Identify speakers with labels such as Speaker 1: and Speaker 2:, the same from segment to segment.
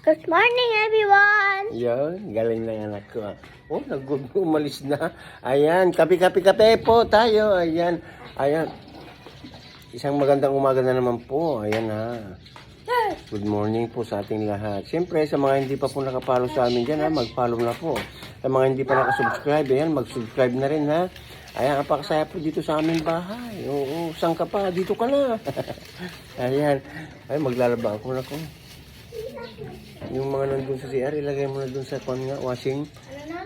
Speaker 1: Good morning, everyone!
Speaker 2: Yan, galing ng anak ko. Oh, umalis na. Ayan, kape po tayo. Ayan, ayan. Isang magandang umaga na naman po. Ayan ha. Good morning po sa ating lahat. Siyempre, sa mga hindi pa po nakapalo sa amin dyan, mag-follow na po. Sa mga hindi pa nakasubscribe, ayan, mag-subscribe na rin ha. Ayan, apakasaya po dito sa aming bahay. Oo, saan ka pa? Dito ka na. Ayan. Ay, maglalaba ako na ko. Yung mga nandun sa CR, ilagay mo na dun sa washing.
Speaker 1: Ano na?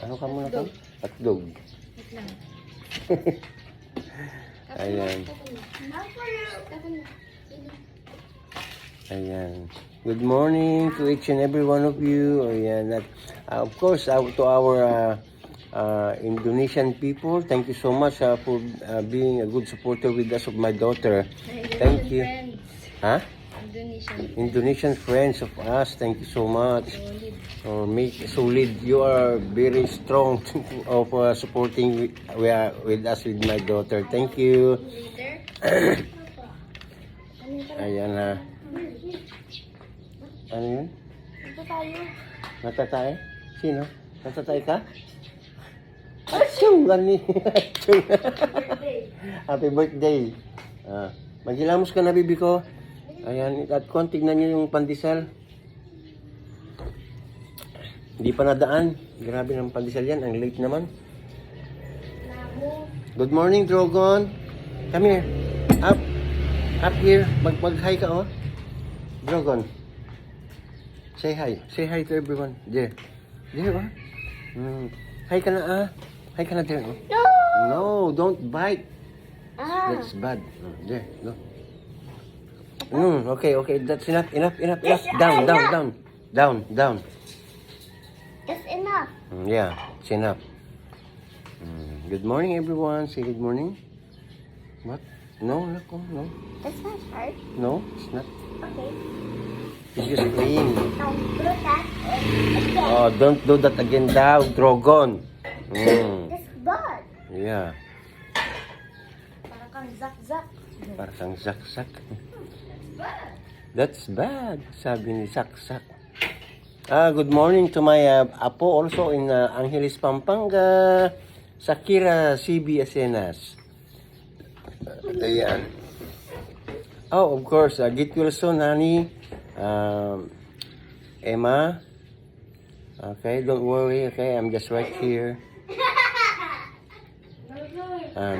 Speaker 2: Ano ka muna ko? Hotdog. Ayan. Ayan. Good morning to each and every one of you. Ayan. At, of course, to our Indonesian people, thank you so much for being a good supporter with us of my daughter. Thank you. Huh? Indonesian friends of us, thank you so much. Make solid. You are very strong of supporting with us with my daughter. Thank you. Ayan na. Ano yun? Natatay? Sino? Natatay ka? Achung! Gani! Happy birthday! Magilamos ka na, bibi ko. Ayan, at tignan nyo yung pandesal. Hindi pa nadaan. Grabe ng pandesal yan. Ang late naman. Good morning, Drogon. Come here. Up. Up here. Mag-hi ka, oh. Drogon. Say hi. Say hi to everyone. There. There, oh. Hi ka na, ah. Hi ka na there, oh.
Speaker 1: No!
Speaker 2: No, don't bite. That's bad. There, go. Okay. That's enough. Down.
Speaker 1: That's enough.
Speaker 2: Yeah, it's enough. Good morning, everyone. Say good morning. What? No.
Speaker 1: That's not hard.
Speaker 2: No, it's not.
Speaker 1: Okay.
Speaker 2: It's just clean.
Speaker 1: Don't do that again.
Speaker 2: Oh, don't do that again, daw, Drogon.
Speaker 1: That's bad.
Speaker 2: Yeah,
Speaker 1: Para kang zak-zak.
Speaker 2: para kang sak-sak. That's bad, sabi ni Sak-sak. Good morning to my apo also in Angeles, Pampanga. Sakira CB Asenas. Ayan. Oh, of course, get well soon, honey. Emma. Okay, don't worry, okay? I'm just right here.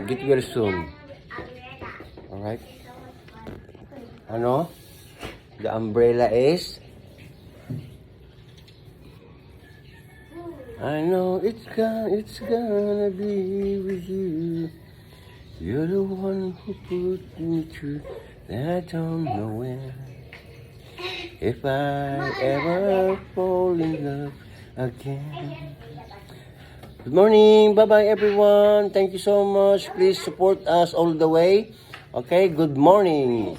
Speaker 2: Get well soon. Alright? Ano? The umbrella is? I know it's gonna be with you. You're the one who put me through that I don't know when. If I ever fall in love again. Good morning. Bye-bye, everyone. Thank you so much. Please support us all the way. Okay, good morning.